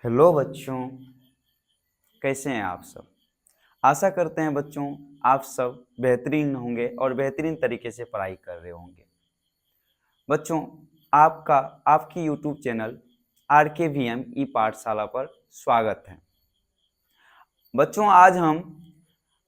Hello बच्चों, कैसे हैं आप सब। आशा करते हैं बच्चों आप सब बेहतरीन होंगे और बेहतरीन तरीके से पढ़ाई कर रहे होंगे। बच्चों, आपकी यूट्यूब चैनल RKVM ई पाठशाला पर स्वागत है। बच्चों, आज हम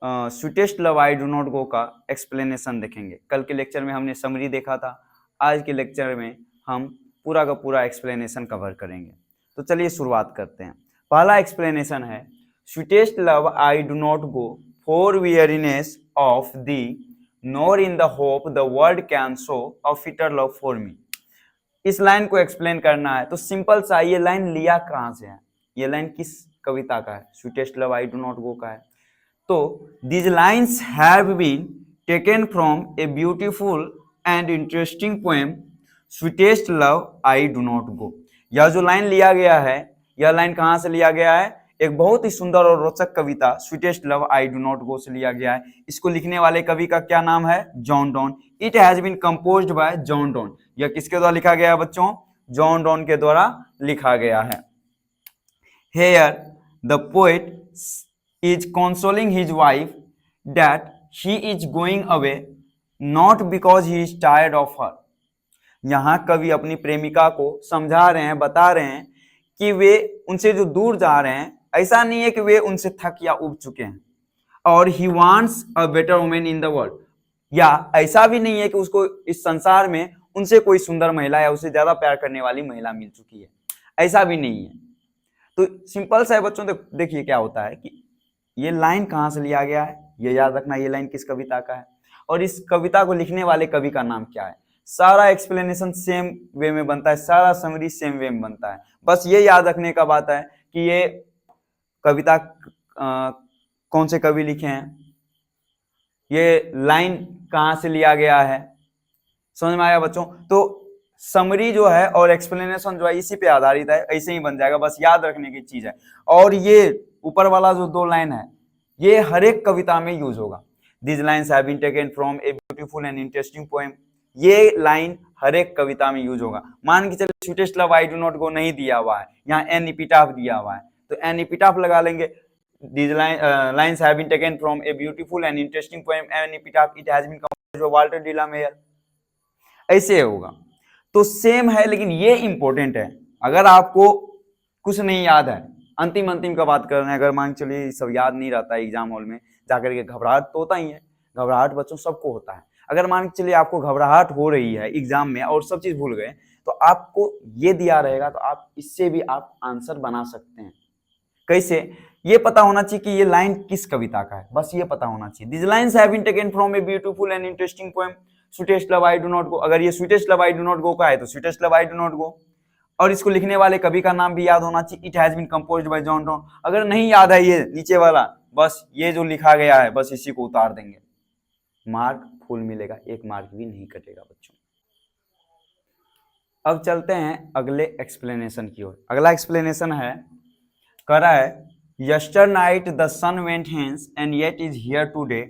sweetest love I do not गो का एक्सप्लेनेशन देखेंगे। कल के लेक्चर में हमने समरी देखा था, आज के लेक्चर में हम पूरा का पूरा एक्सप्लेनेशन कवर करेंगे। तो चलिए शुरुआत करते हैं। पहला एक्सप्लेनेशन है, sweetest love I do not go for weariness of the nor in the hope the world can show a fitter love for me. इस लाइन को एक्सप्लेन करना है तो सिंपल सा, ये लाइन लिया कहाँ से है, ये लाइन किस कविता का है? Sweetest love I do not गो का है। तो these lines have been taken from a beautiful and interesting poem sweetest love I do not go। यह जो लाइन लिया गया है, यह लाइन कहाँ से लिया गया है? एक बहुत ही सुंदर और रोचक कविता sweetest love I do not go से लिया गया है। इसको लिखने वाले कवि का क्या नाम है? John Donne. It has been composed by John Donne. यह किसके द्वारा लिखा गया है बच्चों? जॉन डॉन के द्वारा लिखा गया है। Here the poet is consoling his wife that she is going away not because he is tired of her। यहाँ कवि अपनी प्रेमिका को समझा रहे हैं, बता रहे हैं कि वे उनसे जो दूर जा रहे हैं, ऐसा नहीं है कि वे उनसे थक या उब चुके हैं। और he wants a better woman in the world, या ऐसा भी नहीं है कि उसको इस संसार में उनसे कोई सुंदर महिला या उसे ज्यादा प्यार करने वाली महिला मिल चुकी है, ऐसा भी नहीं है। तो सिंपल सा है बच्चों। तो देखिए क्या होता है कि ये लाइन कहाँ से लिया गया है, ये याद रखना। ये लाइन किस कविता का है और इस कविता को लिखने वाले कवि का नाम क्या है। सारा एक्सप्लेनेशन सेम वे में बनता है, सारा समरी सेम वे में बनता है। बस ये याद रखने का बात है कि ये कविता कौन से कवि लिखे हैं, ये लाइन कहाँ से लिया गया है। समझ में आया बच्चों? तो समरी जो है और एक्सप्लेनेशन जो है इसी पे आधारित है, ऐसे ही बन जाएगा, बस याद रखने की चीज है। और ये ऊपर वाला जो दो लाइन है, ये हर एक कविता में यूज होगा। These lines have been taken from a beautiful and interesting poem। ये लाइन हर एक कविता में यूज होगा। मान के चलिए sweetest love I do not गो नहीं दिया हुआ है, यहाँ एन एपिटाफ दिया हुआ है, तो एन एपिटाफ लगा लेंगे। These lines have been taken from a beautiful and interesting poem and epitaph it has been composed by Walter de la Mare। ऐसे होगा। तो सेम है, लेकिन ये इंपॉर्टेंट है। अगर आपको कुछ नहीं याद है, अंतिम का बात कर रहे हैं, अगर मान चलिए सब याद नहीं रहता है एग्जाम हॉल में जाकर के, घबराहट तो होता ही है, घबराहट बच्चों सबको होता है। अगर मान के चलिए आपको घबराहट हो रही है एग्जाम में और सब चीज भूल गए, तो आपको ये दिया रहेगा तो आप इससे भी आप आंसर बना सकते हैं। कैसे? ये पता होना चाहिए कि ये लाइन किस कविता का है, बस ये पता होना चाहिए। These lines have been taken from a beautiful and interesting poem Sweetest Love I Do Not Go। अगर ये Sweetest Love I Do Not Go का है तो Sweetest Love I Do Not Go, और इसको लिखने वाले कवि का नाम भी याद होना चाहिए। It has been composed by John Donne। अगर नहीं याद है ये नीचे वाला, बस ये जो लिखा गया है बस इसी को उतार देंगे, मार्क फुल मिलेगा, एक मार्क भी नहीं कटेगा बच्चों। अब चलते हैं अगले एक्सप्लेनेशन की ओर। अगला एक्सप्लेनेशन है, करा है, Yester night the sun went hence and yet is here today।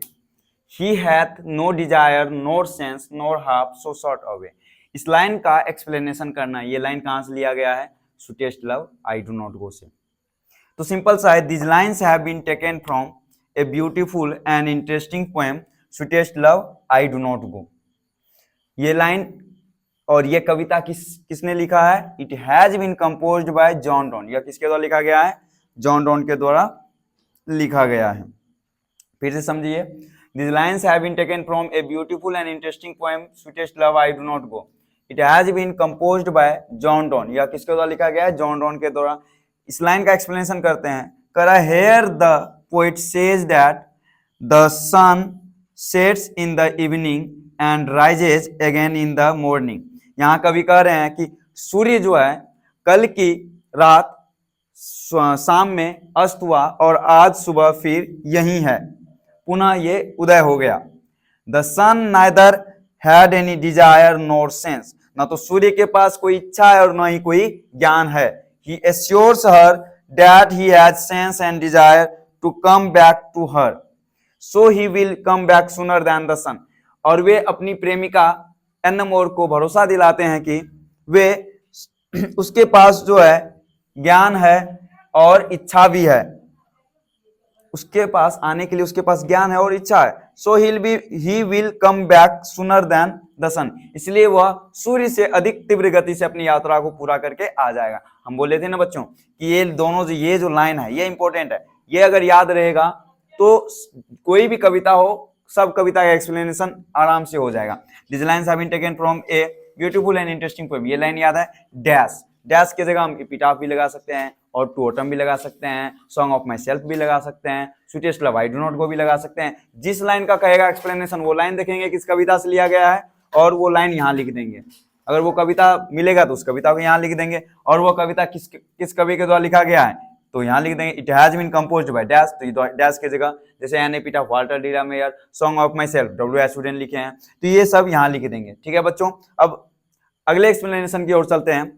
He hath no desire nor sense nor half so short away। इस लाइन का एक्सप्लेनेशन करना है। ये लाइन कहाँ से लिया गया है? Sweetest love I do not go से। तो सिंपल सा है, These lines have been taken from a beautiful and interesting poem Sweetest love I do not go। ये लाइन और ये कविता किसने लिखा है? It has been composed by John Donne। यह किसके द्वारा लिखा गया है? जॉन डॉन के द्वारा लिखा गया है। फिर से समझिए, These lines have been taken from a beautiful and interesting poem Sweetest Love I Do Not Go। It has been composed by John Donne। यह किसके द्वारा लिखा गया है? जॉन डॉन के द्वारा। इस लाइन का एक्सप्लेनेशन करते हैं। करा, Here the poet says that the sun sets in the evening and rises again in the morning। यहाँ कवि कह रहे हैं कि सूर्य जो है कल की रात शाम में अस्त हुआ और आज सुबह फिर यही है, पुनः ये उदय हो गया। The sun neither had any desire nor sense. ना तो सूर्य के पास कोई इच्छा है और न ही कोई ज्ञान है। He assures her that he has sense and desire to come back to her, so he will come back sooner than the sun. और वे अपनी प्रेमिका एन्नमोर को भरोसा दिलाते हैं कि वे उसके पास जो है ज्ञान है, और इच्छा भी है, उसके पास आने के लिए उसके पास ज्ञान है और इच्छा है। So he will come back sooner than the sun, इसलिए वह सूर्य से अधिक तीव्र गति से अपनी यात्रा को पूरा करके आ जाएगा। हम बोले थे ना बच्चों कि ये दोनों ये जो लाइन है ये इंपॉर्टेंट है, ये अगर याद रहेगा तो कोई भी कविता हो सब कविता का एक्सप्लेनेशन आराम से हो जाएगा। This lines have been taken from a beautiful and interesting poem. ये लाइन याद है, डैश डैश की जगह हम एपिटाफ भी लगा सकते हैं और टोटम भी लगा सकते हैं, सॉन्ग ऑफ माई सेल्फ भी लगा सकते हैं, sweetest love I do not गो भी लगा सकते हैं। जिस लाइन का कहेगा एक्सप्लेनेशन वो लाइन देखेंगे किस कविता से लिया गया है और वो लाइन यहाँ लिख देंगे। अगर वो कविता मिलेगा तो उस कविता को यहाँ लिख देंगे, और वो कविता किस कवि के द्वारा लिखा गया है तो यहाँ लिख देंगे it has been composed by dash, तो डैश की जगह जैसे an epitaph Walter de Mare, song of myself W.S. Wooden लिखे हैं, तो ये सब यहाँ लिख देंगे। ठीक है बच्चों, अब अगले एक्सप्लेनेशन की ओर चलते हैं।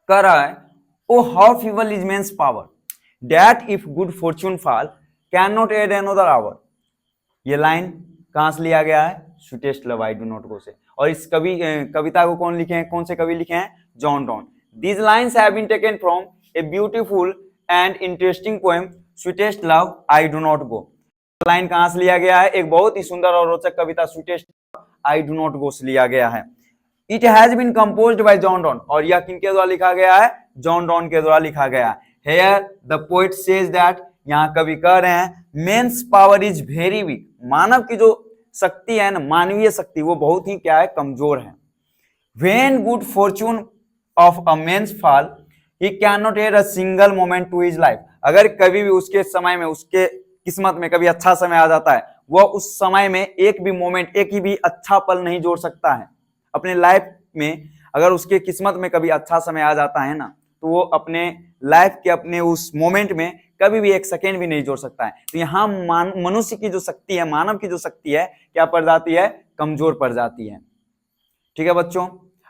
कह रहा है oh how feeble is man's power that if good fortune fall can not add another hour. ये लाइन कहां से लिया गया है? Sweetest love I do not go से। और इस कविता को कौन लिखे हैं, कौन से कवि लिखे हैं? John Donne. These lines have been taken from a beautiful and interesting poem sweetest love I do not go. Line कहां से लिया गया है? एक बहुत ही सुंदर और रोचक कविता sweetest love I do not go से लिया गया है। It has been composed by John Donne, और यह किनके द्वारा लिखा गया है? जॉन डॉन के द्वारा लिखा गया है। Here the poet says that, यहाँ कवि कह रहे हैं man's power is very weak, मानव की जो शक्ति है ना, मानवीय शक्ति, वो बहुत ही क्या है? कमजोर है। When good fortune of a man's fall, he cannot add a single moment to his life। अगर कभी भी उसके समय में, उसके किस्मत में कभी अच्छा समय आ जाता है, वह उस समय में एक भी मोमेंट, एक ही भी अच्छा पल नहीं जोड़ सकता है अपने लाइफ में। अगर उसके किस्मत में कभी अच्छा समय आ जाता है ना, तो वो अपने लाइफ के अपने उस मोमेंट में कभी भी एक सेकेंड भी नहीं जोड़ सकता है। तो यहाँ मनुष्य की जो शक्ति है, मानव की जो शक्ति है, क्या पड़ जाती है? कमजोर पड़ जाती है। ठीक है बच्चों,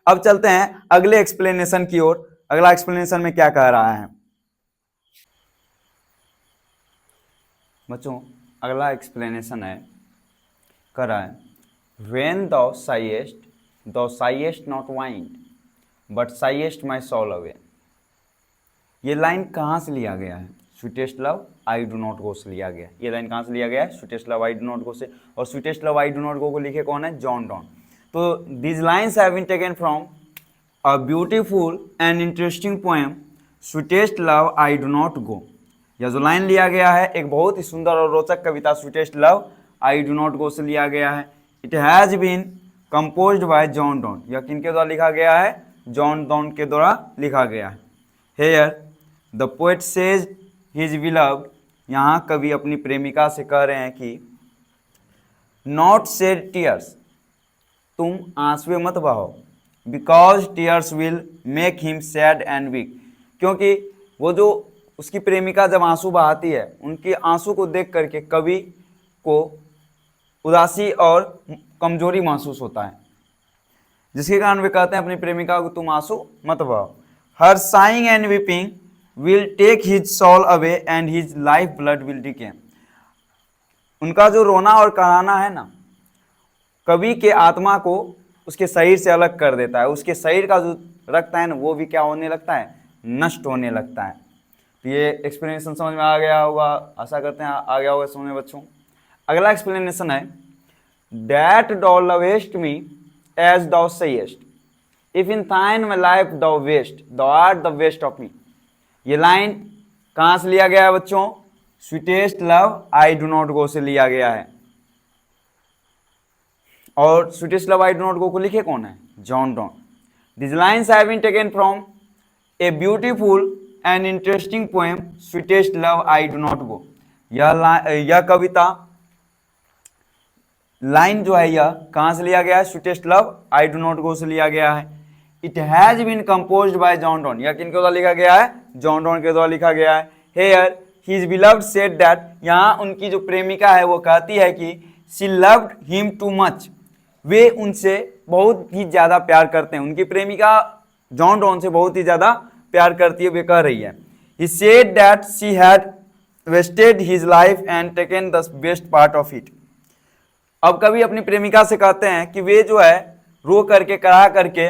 अब चलते हैं अगले एक्सप्लेनेशन की ओर। अगला एक्सप्लेनेशन में क्या कह रहा है बच्चों? अगला एक्सप्लेनेशन है, कह रहा है When thou sighest not wind, but sighest my soul away। ये लाइन कहाँ से लिया गया है? Sweetest love I do not go से लिया गया। ये लाइन कहाँ से लिया गया है? Sweetest love I do not go से। और sweetest love I do not go को लिखे कौन है? John Donne. तो these lines have been taken from a beautiful and interesting poem sweetest love I do not go. यह जो line लिया गया है एक बहुत ही सुंदर और रोचक कविता sweetest love I do not go से लिया गया है। It has been composed by John Donne. यह किनके द्वारा लिखा गया है? जॉन डॉन के द्वारा लिखा गया है। Here the poet says his beloved, यहाँ कवि अपनी प्रेमिका से कह रहे हैं कि नॉट शेड टीयर्स, तुम आंसुएं मत बहाओ, because tears will make him sad and weak. क्योंकि वो जो उसकी प्रेमिका जब आंसू बहाती है, उनके आंसू को देख करके कवि को उदासी और कमजोरी महसूस होता है, जिसके कारण वे कहते हैं अपनी प्रेमिका को तुम आंसू मत बहाओ। Her sighing and weeping will take his soul away and his life blood will decay. उनका जो रोना और कराना है ना, कवि के आत्मा को उसके शरीर से अलग कर देता है। उसके शरीर का जो रक्त है ना, वो भी क्या होने लगता है? नष्ट होने लगता है। तो ये एक्सप्लेनेशन समझ में आ गया होगा, आशा करते हैं आ गया होगा समझ में बच्चों। अगला एक्सप्लेनेशन है that thou lovest me as thou sayest, if in thine my life thou waste, thou art the best of me। ये लाइन कहाँ से लिया गया है बच्चों? Sweetest love I do not go से लिया गया है। और sweetest love I do not go को लिखे कौन है? John Donne. This lines have been taken from a beautiful and interesting poem sweetest love I do not go. यह कविता लाइन जो है यह कहाँ से लिया गया है? Sweetest love I do not go से लिया गया है। It has been composed by John Donne. यह किनके द्वारा लिखा गया है? जॉन डॉन के द्वारा लिखा गया है। Here his beloved said that, यहाँ उनकी जो प्रेमिका है वो कहती है कि she loved him too much, वे उनसे बहुत ही ज्यादा प्यार करते हैं। उनकी प्रेमिका जॉन डॉन से बहुत ही ज्यादा प्यार करती है, वे कह रही है। He said that she had wasted his life and taken the best part of it. अब कभी अपनी प्रेमिका से कहते हैं कि वे जो है रो करके, करा करके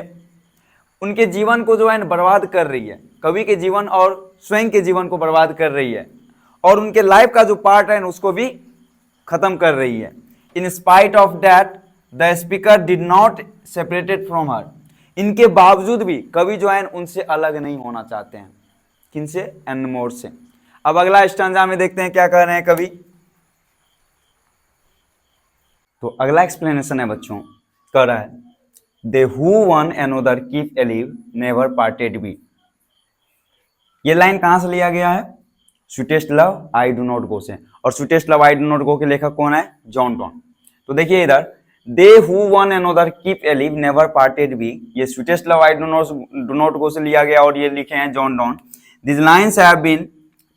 उनके जीवन को जो है बर्बाद कर रही है, कवि के जीवन और स्वयं के जीवन को बर्बाद कर रही है, और उनके लाइफ का जो पार्ट है उसको भी खत्म कर रही है। In spite of that the speaker did not separated from her. इनके बावजूद भी कवि जो है उनसे अलग नहीं होना चाहते हैं। किनसे? एनमोर से। अब अगला स्टैंजा में देखते हैं क्या कह रहे हैं कवि। तो अगला एक्सप्लेनेशन है बच्चों, कह रहा है they who one another keep alive never parted be. ये लाइन कहां से लिया गया है? Sweetest love I do not go से। और sweetest love I do not go के लेखक कौन है? John Donne. तो देखिए इधर, they who one another keep alive never parted be, ये sweetest love I do not go से लिया गया और ये लिखे हैं John Donne. This lines have been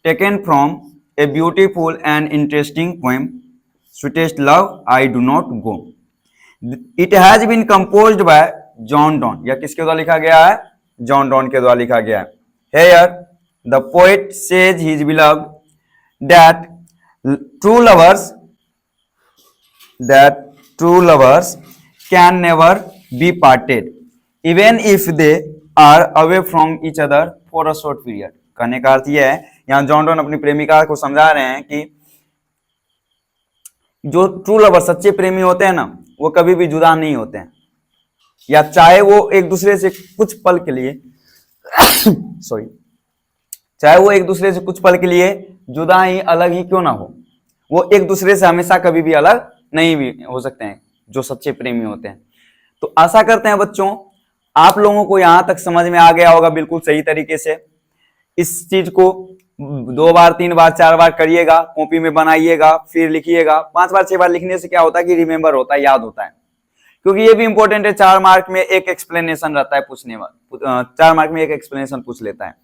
taken from a beautiful and interesting poem sweetest love I do not go. It has been composed by John Donne. यह किसके द्वारा लिखा गया है? जॉन डॉन के द्वारा लिखा गया है। Here the poet says his beloved that true lovers can never be parted even if they are away from each other for a short period। कहने का अर्थ यह है, यहाँ जॉन डॉन अपनी प्रेमिका को समझा रहे हैं कि जो ट्रू लवर सच्चे प्रेमी होते हैं ना, वो कभी भी जुदा नहीं होते हैं, या चाहे वो एक दूसरे से कुछ पल के लिए सॉरी, चाहे वो एक दूसरे से कुछ पल के लिए जुदा ही अलग ही क्यों ना हो, वो एक दूसरे से हमेशा कभी भी अलग नहीं भी हो सकते हैं जो सच्चे प्रेमी होते हैं। तो आशा करते हैं बच्चों आप लोगों को यहां तक समझ में आ गया होगा बिल्कुल सही तरीके से। इस चीज को 2 बार 3 बार 4 बार करिएगा, कॉपी में बनाइएगा, फिर लिखिएगा। 5 बार 6 बार लिखने से क्या होता है कि रिमेंबर होता है, याद होता है, क्योंकि ये भी इंपॉर्टेंट है। 4 मार्क में एक एक्सप्लेनेशन रहता है पूछने वाला, 4 मार्क में एक एक्सप्लेनेशन पूछ लेता है।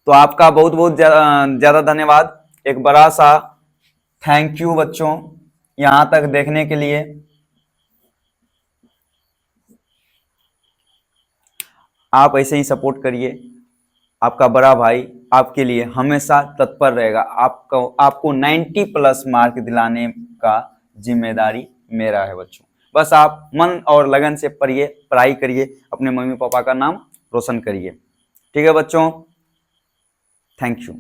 तो आपका बहुत बहुत ज्यादा धन्यवाद, एक बड़ा सा थैंक यू बच्चों यहां तक देखने के लिए। आप ऐसे ही सपोर्ट करिए, आपका बड़ा भाई आपके लिए हमेशा तत्पर रहेगा। आपको 90+ मार्क दिलाने का जिम्मेदारी मेरा है बच्चों। बस आप मन और लगन से पढ़िए, पढ़ाई करिए, अपने मम्मी पापा का नाम रोशन करिए। ठीक है बच्चों, थैंक यू।